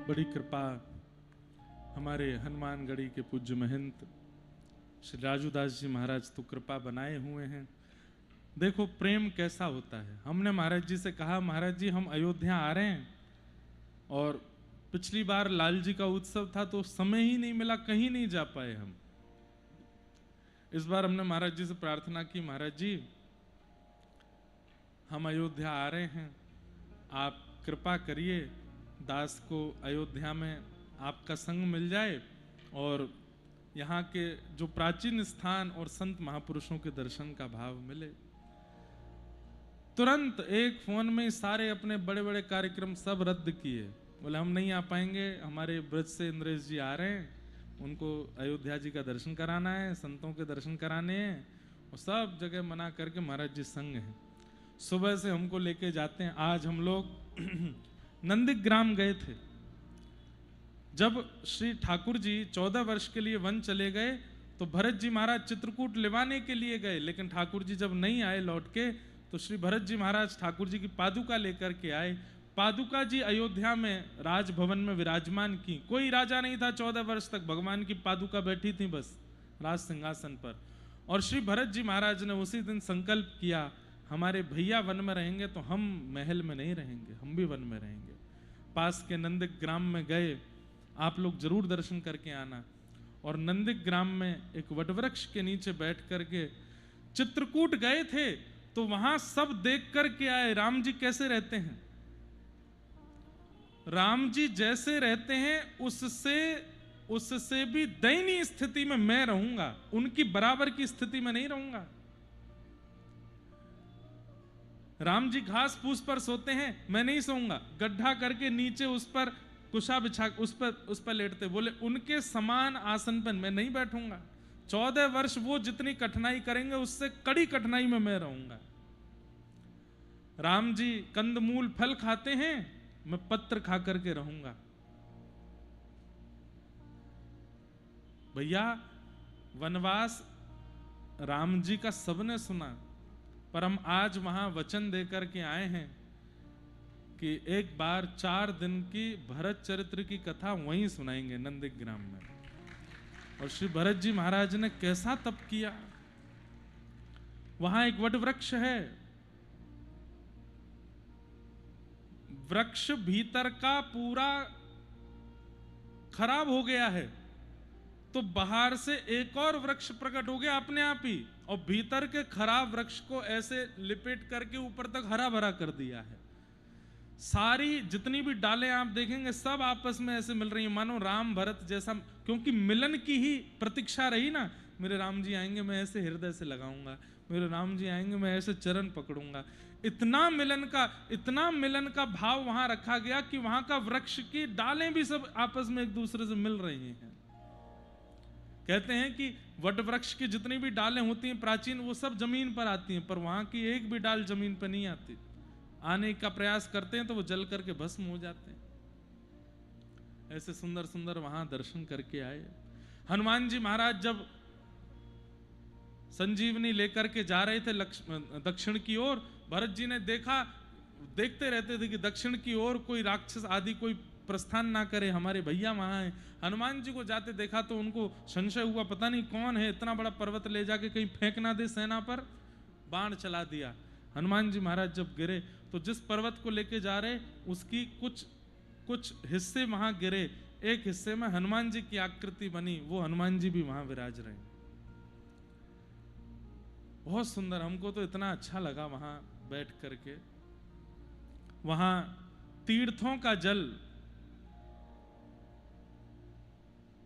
बड़ी कृपा हमारे हनुमानगढ़ी के पूज्य महंत श्री राजूदास जी महाराज तो कृपा बनाए हुए हैं। देखो प्रेम कैसा होता है। हमने महाराज जी से कहा, महाराज जी हम अयोध्या आ रहे हैं, और पिछली बार लाल जी का उत्सव था तो समय ही नहीं मिला, कहीं नहीं जा पाए हम। इस बार हमने महाराज जी से प्रार्थना की, महाराज जी हम अयोध्या आ रहे हैं, आप कृपा करिए दास को अयोध्या में आपका संग मिल जाए और यहाँ के जो प्राचीन स्थान और संत महापुरुषों के दर्शन का भाव मिले। तुरंत एक फोन में सारे अपने बड़े बड़े कार्यक्रम सब रद्द किए। बोले हम नहीं आ पाएंगे, हमारे ब्रज से इंद्रेश जी आ रहे हैं, उनको अयोध्या जी का दर्शन कराना है, संतों के दर्शन कराने हैं, और सब जगह मना करके महाराज जी संग हैं। सुबह से हमको लेके जाते हैं। आज हम लोग नंदीग्राम गए थे। जब श्री ठाकुर जी 14 वर्ष के लिए वन चले गए तो भरत जी महाराज चित्रकूट लिवाने के लिए गए, लेकिन ठाकुर जी जब नहीं आए लौट के तो श्री भरत जी महाराज ठाकुर जी की पादुका लेकर के आए। पादुका जी अयोध्या में राजभवन में विराजमान की। कोई राजा नहीं था 14 वर्ष तक, भगवान की पादुका बैठी थी बस राज सिंहासन पर। और श्री भरत जी महाराज ने उसी दिन संकल्प किया, हमारे भैया वन में रहेंगे तो हम महल में नहीं रहेंगे, हम भी वन में रहेंगे। पास के नंदीग्राम में गए, आप लोग जरूर दर्शन करके आना। और नंदीग्राम में एक वटवृक्ष के नीचे बैठ करके चित्रकूट गए थे तो वहां सब देख करके आए राम जी कैसे रहते हैं। राम जी जैसे रहते हैं उससे भी दयनीय स्थिति में मैं रहूंगा, उनकी बराबर की स्थिति में नहीं रहूंगा। राम जी घास फूस पर सोते हैं, मैं नहीं सोऊंगा, गड्ढा करके नीचे उस पर कुशा बिछा उस पर लेटते। बोले उनके समान आसन पर मैं नहीं बैठूंगा। 14 वर्ष वो जितनी कठिनाई करेंगे उससे कड़ी कठिनाई में मैं रहूंगा। राम जी कंदमूल फल खाते हैं, मैं पत्र खा करके रहूंगा। भैया वनवास राम जी का सबने सुना, पर हम आज वहां वचन देकर के आए हैं कि एक बार 4 दिन की भरत चरित्र की कथा वहीं सुनाएंगे नंदीग्राम में। और श्री भरत जी महाराज ने कैसा तप किया। वहां एक वट वृक्ष है, वृक्ष भीतर का पूरा खराब हो गया है, तो बाहर से एक और वृक्ष प्रकट हो गया अपने आप ही, और भीतर के खराब वृक्ष को ऐसे लिपेट करके ऊपर तक हरा भरा कर दिया है। सारी जितनी भी डालें आप देखेंगे सब आपस में ऐसे मिल रही हैं, मानो राम भरत जैसा, क्योंकि मिलन की ही प्रतीक्षा रही ना। मेरे राम जी आएंगे मैं ऐसे हृदय से लगाऊंगा, मेरे राम जी आएंगे मैं ऐसे चरण पकड़ूंगा। इतना मिलन का भाव वहां रखा गया कि वहां का वृक्ष की डालें भी सब आपस में एक दूसरे से मिल रही हैं। कहते हैं कि वट वृक्ष की जितनी भी डालें होती हैं प्राचीन, वो सब जमीन पर आती हैं, पर वहां की एक भी डाल जमीन पर नहीं आती। आने का प्रयास करते हैं तो वो जल करके भस्म हो जाते हैं। ऐसे सुंदर सुंदर वहां दर्शन करके आए। हनुमान जी महाराज जब संजीवनी लेकर के जा रहे थे दक्षिण की ओर, भरत जी ने देखा, देखते रहते थे कि दक्षिण की ओर कोई राक्षस आदि कोई प्रस्थान ना करे, हमारे भैया वहां हैं। हनुमान जी को जाते देखा तो उनको संशय हुआ, पता नहीं कौन है, इतना बड़ा पर्वत ले जाके कहीं फेंक ना दे सेना पर। बाण चला दिया। हनुमान जी महाराज जब गिरे तो जिस पर्वत को लेके जा रहे उसकी कुछ हिस्से वहां गिरे, एक हिस्से में हनुमान जी की आकृति बनी, वो हनुमान जी भी वहां विराज रहे। बहुत सुंदर, हमको तो इतना अच्छा लगा वहां बैठ करके। वहां तीर्थों का जल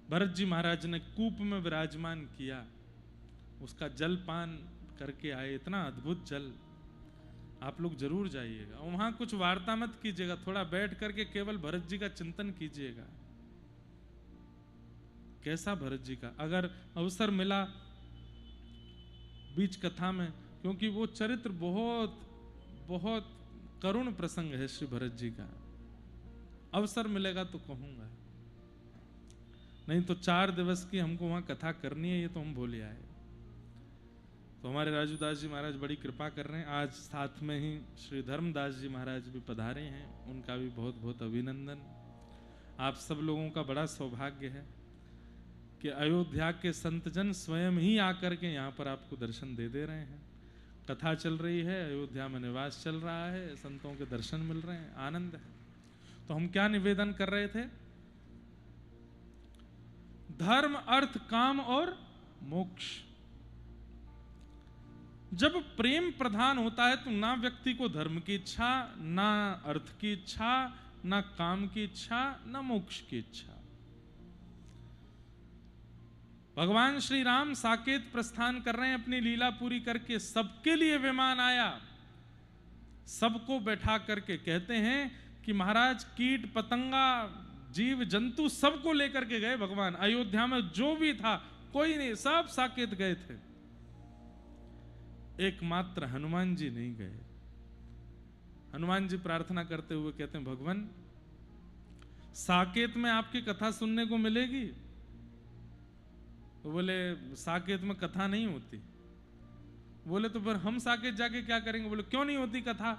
भरत जी महाराज ने कूप में विराजमान किया, उसका जल पान करके आए। इतना अद्भुत जल, आप लोग जरूर जाइएगा। वहां कुछ वार्ता मत कीजिएगा, थोड़ा बैठ करके केवल भरत जी का चिंतन कीजिएगा। कैसा भरत जी का, अगर अवसर मिला बीच कथा में, क्योंकि वो चरित्र बहुत बहुत करुण प्रसंग है श्री भरत जी का। अवसर मिलेगा तो कहूंगा, नहीं तो 4 दिवस की हमको वहां कथा करनी है, ये तो हम भूल आए। तो हमारे राजूदास जी महाराज बड़ी कृपा कर रहे हैं। आज साथ में ही श्री धर्मदास जी महाराज भी पधारे हैं, उनका भी बहुत बहुत अभिनंदन। आप सब लोगों का बड़ा सौभाग्य है कि अयोध्या के संतजन स्वयं ही आकर के यहाँ पर आपको दर्शन दे रहे हैं। कथा चल रही है, अयोध्या में निवास चल रहा है, संतों के दर्शन मिल रहे हैं, आनंद है। तो हम क्या निवेदन कर रहे थे? धर्म, अर्थ, काम और मोक्ष। जब प्रेम प्रधान होता है तो ना व्यक्ति को धर्म की इच्छा, ना अर्थ की इच्छा, ना काम की इच्छा, ना मोक्ष की इच्छा। भगवान श्री राम साकेत प्रस्थान कर रहे हैं अपनी लीला पूरी करके, सबके लिए विमान आया, सबको बैठा करके। कहते हैं कि महाराज कीट पतंगा जीव जंतु सबको लेकर के गए भगवान। अयोध्या में जो भी था कोई नहीं, सब साकेत गए थे, एकमात्र हनुमान जी नहीं गए। हनुमान जी प्रार्थना करते हुए कहते हैं, भगवान साकेत में आपकी कथा सुनने को मिलेगी? तो बोले साकेत में कथा नहीं होती। बोले तो फिर हम साकेत जाके क्या करेंगे? बोले क्यों नहीं होती कथा?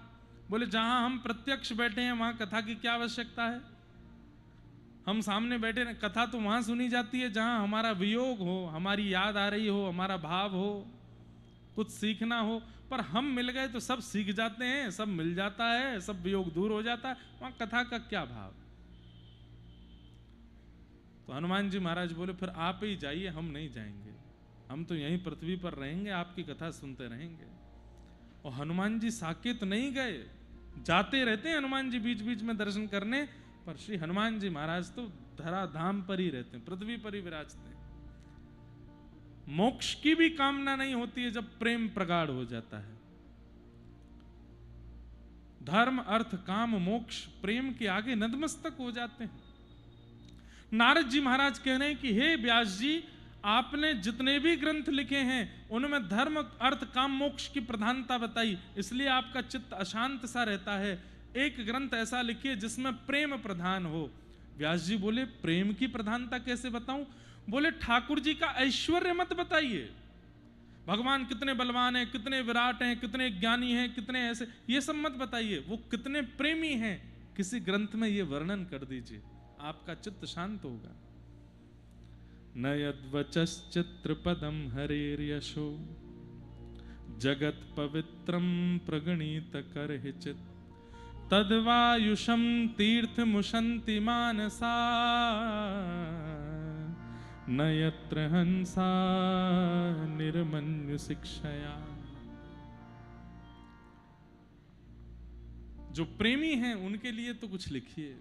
बोले जहां हम प्रत्यक्ष बैठे हैं वहां कथा की क्या आवश्यकता है? हम सामने बैठे हैं, कथा तो वहां सुनी जाती है जहां हमारा वियोग हो, हमारी याद आ रही हो, हमारा भाव हो, कुछ सीखना हो। पर हम मिल गए तो सब सीख जाते हैं, सब मिल जाता है, सब वियोग दूर हो जाता है, वहां कथा का क्या भाव? तो हनुमान जी महाराज बोले फिर आप ही जाइए, हम नहीं जाएंगे, हम तो यहीं पृथ्वी पर रहेंगे, आपकी कथा सुनते रहेंगे। और हनुमान जी साकेत नहीं गए, जाते रहते हैं हनुमान जी बीच बीच में दर्शन करने, पर श्री हनुमान जी महाराज तो धराधाम पर ही रहते हैं, पृथ्वी पर ही विराजते हैं। मोक्ष की भी कामना नहीं होती है जब प्रेम प्रगाढ़ हो जाता है। धर्म, अर्थ, काम, मोक्ष प्रेम के आगे नतमस्तक हो जाते हैं। नारद जी महाराज कह रहे हैं कि हे व्यास जी, आपने जितने भी ग्रंथ लिखे हैं उनमें धर्म, अर्थ, काम, मोक्ष की प्रधानता बताई, इसलिए आपका चित्त अशांत सा रहता है। एक ग्रंथ ऐसा लिखिए जिसमें प्रेम प्रधान हो। व्यास जी बोले प्रेम की प्रधानता कैसे बताऊं? बोले ठाकुर जी का ऐश्वर्य मत बताइए, भगवान कितने बलवान हैं, कितने विराट हैं, कितने ज्ञानी हैं, कितने ऐसे, ये सब मत बताइए। वो कितने प्रेमी हैं किसी ग्रंथ में ये वर्णन कर दीजिए, आपका चित्त शांत होगा। न यद्वचश्चित्र पदम हरेर्यशो जगत पवित्रम प्रगणित करहिचित् तद्वायुषम तीर्थ मुशन्ति मानसा न यत्र हंसा निर्मन्यु शिक्षया। जो प्रेमी हैं उनके लिए तो कुछ लिखिए।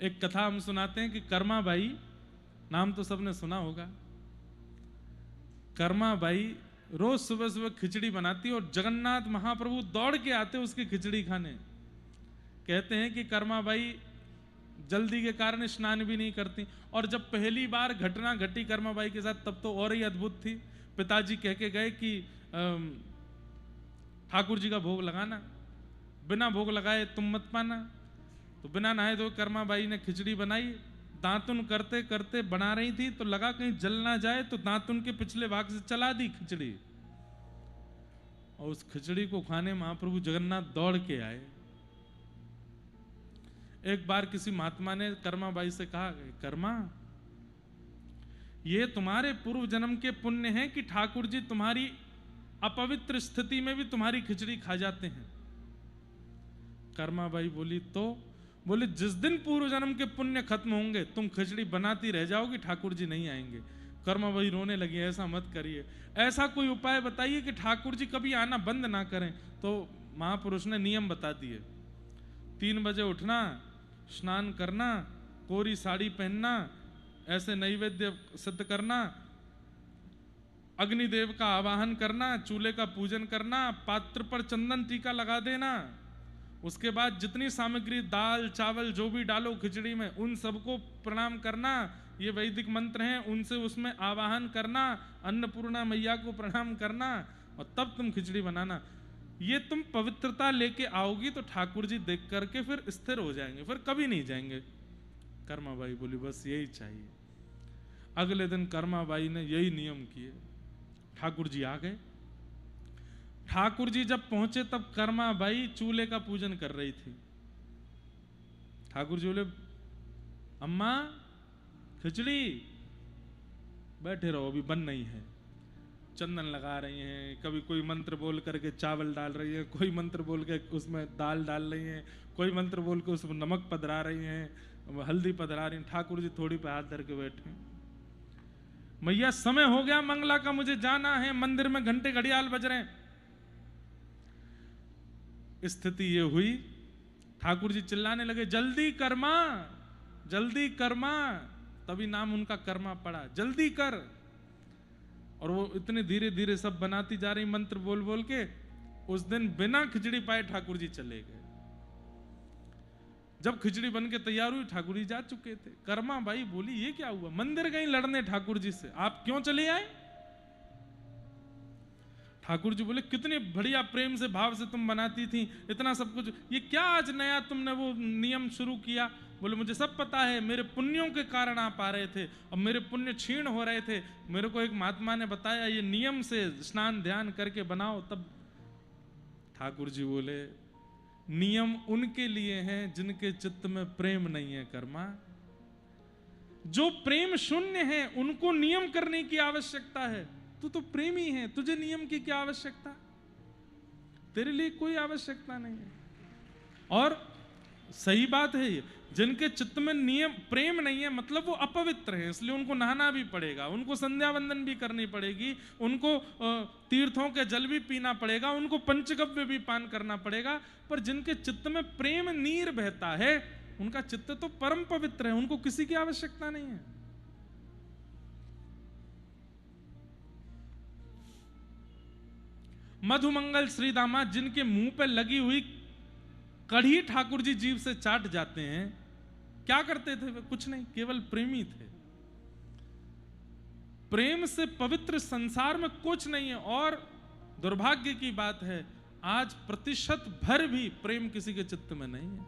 एक कथा हम सुनाते हैं कि कर्मा बाई, नाम तो सबने सुना होगा। कर्मा बाई रोज सुबह सुबह खिचड़ी बनाती और जगन्नाथ महाप्रभु दौड़ के आते उसकी खिचड़ी खाने। कहते हैं कि कर्मा बाई जल्दी के कारण स्नान भी नहीं करती, और जब पहली बार घटना घटी कर्मा बाई के साथ तब तो और ही अद्भुत थी। पिताजी कह के गए कि ठाकुर जी का भोग लगाना, बिना भोग लगाए तुम मत पाना। तो बिना नहाए धोए कर्मा बाई ने खिचड़ी बनाई, दांतुन करते करते बना रही थी तो लगा कहीं जल ना जाए, तो दांतुन के पिछले भाग से चला दी खिचड़ी, और उस खिचड़ी को खाने महाप्रभु जगन्नाथ दौड़ के आए। एक बार किसी महात्मा ने कर्मा बाई से कहा, कर्मा ये तुम्हारे पूर्व जन्म के पुण्य हैं कि ठाकुर जी तुम्हारी अपवित्र स्थिति में भी तुम्हारी खिचड़ी खा जाते हैं। कर्मा बाई बोली तो बोले जिस दिन पूर्व जन्म के पुण्य खत्म होंगे तुम खिचड़ी बनाती रह जाओगी, ठाकुर जी नहीं आएंगे। कर्मा बाई रोने लगी, ऐसा मत करिए, ऐसा कोई उपाय बताइए कि ठाकुर जी कभी आना बंद ना करें। तो महापुरुष ने नियम बता दिए, 3 बजे उठना, स्नान करना, कोरी साड़ी पहनना, ऐसे नैवेद्य सिद्ध करना, अग्निदेव का आवाहन करना, चूल्हे का पूजन करना, पात्र पर चंदन टीका लगा देना, उसके बाद जितनी सामग्री दाल चावल जो भी डालो खिचड़ी में उन सबको प्रणाम करना, ये वैदिक मंत्र हैं उनसे उसमें आवाहन करना, अन्नपूर्णा मैया को प्रणाम करना, और तब तुम खिचड़ी बनाना। ये तुम पवित्रता लेके आओगी तो ठाकुर जी देख करके फिर स्थिर हो जाएंगे, फिर कभी नहीं जाएंगे। कर्माबाई बोली बस यही चाहिए। अगले दिन कर्माबाई ने यही नियम किए। ठाकुर जी आ गए। ठाकुर जी जब पहुंचे तब कर्माबाई चूल्हे का पूजन कर रही थी। ठाकुर जी बोले अम्मा खिचड़ी, बैठे रहो अभी बन नहीं है। चंदन लगा रही हैं, कभी कोई मंत्र बोल करके चावल डाल रही है, कोई मंत्र बोल के उसमें दाल डाल रही हैं, कोई मंत्र बोल के उसमें नमक पधरा रही हैं, हल्दी पधरा रही हैं। ठाकुर जी थोड़ी पे हाथ धर के बैठे, मैया समय हो गया मंगला का, मुझे जाना है, मंदिर में घंटे घड़ियाल बज रहे हैं। स्थिति ये हुई, ठाकुर जी चिल्लाने लगे जल्दी कर्मा, जल्दी कर्मा। तभी नाम उनका कर्मा पड़ा, जल्दी कर। और वो इतने धीरे धीरे सब बनाती जा रही मंत्र बोल बोल के। उस दिन बिना खिचड़ी पाए ठाकुर जी चले गए। जब खिचड़ी बन के तैयार हुई ठाकुर जी जा चुके थे। कर्मा बाई बोली ये क्या हुआ, मंदिर गई लड़ने ठाकुर जी से, आप क्यों चले आए? ठाकुर जी बोले कितने बढ़िया प्रेम से भाव से तुम बनाती थी, इतना सब कुछ, ये क्या आज नया तुमने वो नियम शुरू किया? बोले मुझे सब पता है, मेरे पुण्यों के कारण आप आ रहे थे, अब मेरे पुण्य क्षीण हो रहे थे, मेरे को एक महात्मा ने बताया ये नियम से स्नान ध्यान करके बनाओ। तब ठाकुर जी बोले नियम उनके लिए हैं जिनके चित्त में प्रेम नहीं है कर्मा। जो प्रेम शून्य है उनको नियम करने की आवश्यकता है। तू तो प्रेमी है, तुझे नियम की क्या आवश्यकता? तेरे लिए कोई आवश्यकता नहीं है। और सही बात है ये, जिनके चित्त में नियम प्रेम नहीं है मतलब वो अपवित्र है, इसलिए उनको नहाना भी पड़ेगा, उनको संध्या वंदन भी करनी पड़ेगी, उनको तीर्थों के जल भी पीना पड़ेगा, उनको पंचगव्य भी पान करना पड़ेगा। पर जिनके चित्त में प्रेम नीर बहता है उनका चित्त तो परम पवित्र है, उनको किसी की आवश्यकता नहीं है। मधुमंगल श्री दामाद जिनके मुंह पे लगी हुई कढ़ी ठाकुर जी जीभ से चाट जाते हैं, क्या करते थे वे? कुछ नहीं, केवल प्रेमी थे। प्रेम से पवित्र संसार में कुछ नहीं है। और दुर्भाग्य की बात है आज प्रतिशत भर भी प्रेम किसी के चित्त में नहीं है,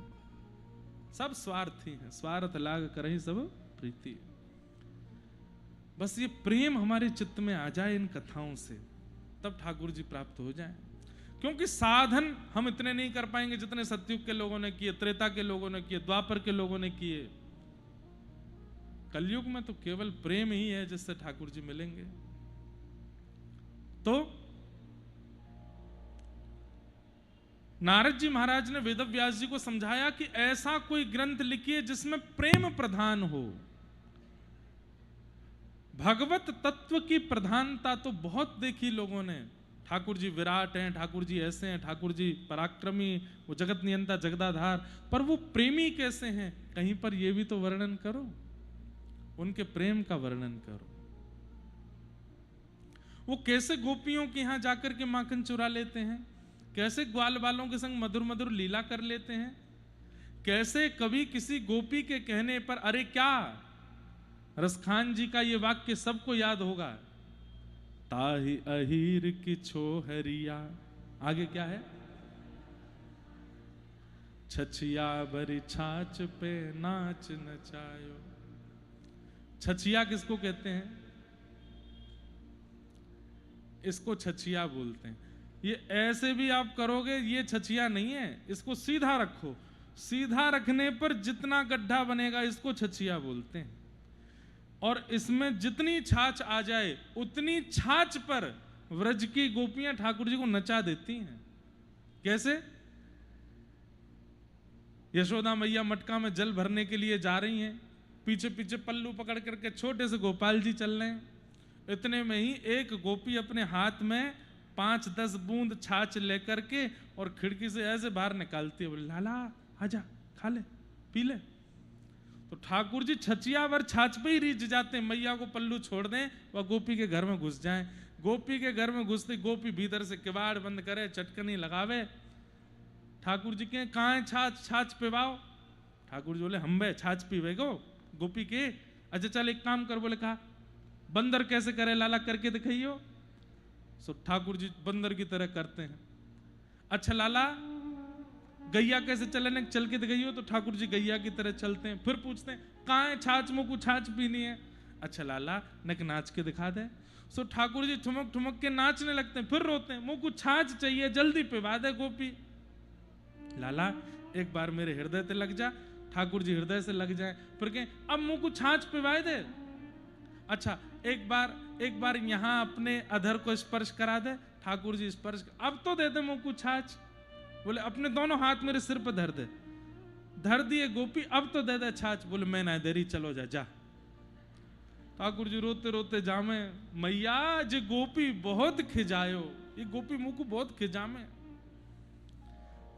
सब स्वार्थी हैं, स्वार्थ लाग कर ही सब प्रीति। बस ये प्रेम हमारे चित्त में आ जाए इन कथाओं से, तब ठाकुर जी प्राप्त हो जाएं। क्योंकि साधन हम इतने नहीं कर पाएंगे जितने सतयुग के लोगों ने किए, त्रेता के लोगों ने किए, द्वापर के लोगों ने किए। कलयुग में तो केवल प्रेम ही है जिससे ठाकुर जी मिलेंगे। तो नारद जी महाराज ने वेदव्यास जी को समझाया कि ऐसा कोई ग्रंथ लिखिए जिसमें प्रेम प्रधान हो। भगवत तत्व की प्रधानता तो बहुत देखी लोगों ने, ठाकुर जी विराट हैं, ठाकुर जी ऐसे हैं, ठाकुर जी पराक्रमी, वो जगत नियंता जगदाधार, पर वो प्रेमी कैसे हैं कहीं पर ये भी तो वर्णन करो, उनके प्रेम का वर्णन करो। वो कैसे गोपियों के यहां जाकर के माखन चुरा लेते हैं, कैसे ग्वाल बालों के संग मधुर मधुर लीला कर लेते हैं, कैसे कभी किसी गोपी के कहने पर, अरे क्या रसखान जी का ये वाक्य सबको याद होगा, ताही अहीर की छोहरिया, आगे क्या है, छछिया भरी छाछ पे नाच नचायो। छछिया किसको कहते हैं? इसको छछिया बोलते हैं। ये ऐसे भी आप करोगे ये छछिया नहीं है, इसको सीधा रखो, सीधा रखने पर जितना गड्ढा बनेगा इसको छछिया बोलते हैं। और इसमें जितनी छाछ आ जाए उतनी छाछ पर व्रज की गोपियां ठाकुर जी को नचा देती हैं। कैसे? यशोदा मैया मटका में जल भरने के लिए जा रही हैं, पीछे पीछे पल्लू पकड़ करके छोटे से गोपाल जी चल रहे हैं। इतने में ही एक गोपी अपने हाथ में 5-10 बूंद छाछ लेकर के और खिड़की से ऐसे बाहर निकालती है, बोले लाला आजा खा ले पी ले। तो ठाकुर जी छछियावर छाछ पे ही रीझ जाते हैं, मैया को पल्लू छोड़ दें वह गोपी के घर में घुस जाएं। गोपी के घर में घुसते गोपी भीतर से किवाड़ बंद करे, चटकनी लगावे। ठाकुर जी के कहाँ है छाछ, छाछ पिवाओ। ठाकुर जी बोले हम बे छाछ पीवे गो गोपी के। अच्छा चल एक काम कर, बोले कहा बंदर कैसे करे लाला, करके दिखाइयो। सो ठाकुर जी बंदर की तरह करते हैं। अच्छा लाला गैया कैसे चलने, चल के दिखाइयो। तो ठाकुर जी गैया की तरह चलते हैं। फिर पूछते हैं कहाँ है छाछ, मुझको छाछ पीनी है। अच्छा लाला नक नाच के दिखा दे। सो ठाकुर जी ठुमक ठुमक के नाचने लगते हैं, फिर रोते हैं, मुझको छाछ चाहिए जल्दी पिवा दे गोपी। लाला एक बार मेरे हृदय पे लग जा, ठाकुर जी हृदय से लग जाए, फिर कहें अब मुंह को छाछ पिवाए दे। अच्छा एक बार यहां अपने अधर को स्पर्श करा दे, ठाकुर जी स्पर्श, अब तो दे दे मुंह को छाछ। बोले अपने दोनों हाथ मेरे सिर पर धर दे, धर दिए गोपी, अब तो दे दे छाछ। बोले मैं ना देरी, चलो जा जा। ठाकुर जी रोते रोते जामे, मैया जे गोपी बहुत खिजायो, ये गोपी मुंह को बहुत खिजामे।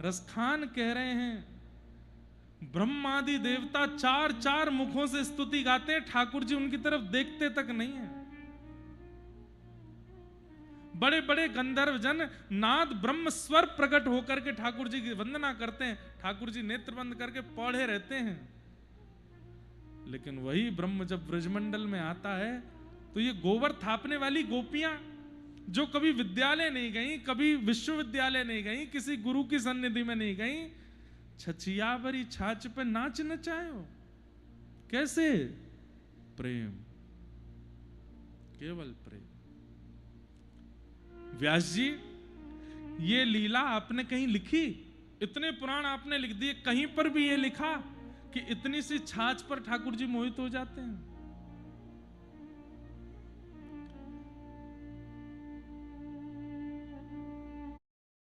रसखान कह रहे हैं ब्रह्मादि देवता चार चार मुखों से स्तुति गाते हैं, ठाकुर जी उनकी तरफ देखते तक नहीं है। बड़े बड़े गंधर्व जन नाद ब्रह्म स्वर प्रकट होकर के ठाकुर जी की वंदना करते हैं, ठाकुर जी नेत्र बंद करके पौड़े रहते हैं। लेकिन वही ब्रह्म जब ब्रजमंडल में आता है तो ये गोबर थापने वाली गोपियां जो कभी विद्यालय नहीं गई, कभी विश्वविद्यालय नहीं गई, किसी गुरु की सन्निधि में नहीं गई, छछियावरी छाछ पे नाच नचायो। कैसे? प्रेम, केवल प्रेम। व्यास जी ये लीला आपने कहीं लिखी? इतने पुराण आपने लिख दिए, कहीं पर भी ये लिखा कि इतनी सी छाछ पर ठाकुर जी मोहित हो जाते हैं?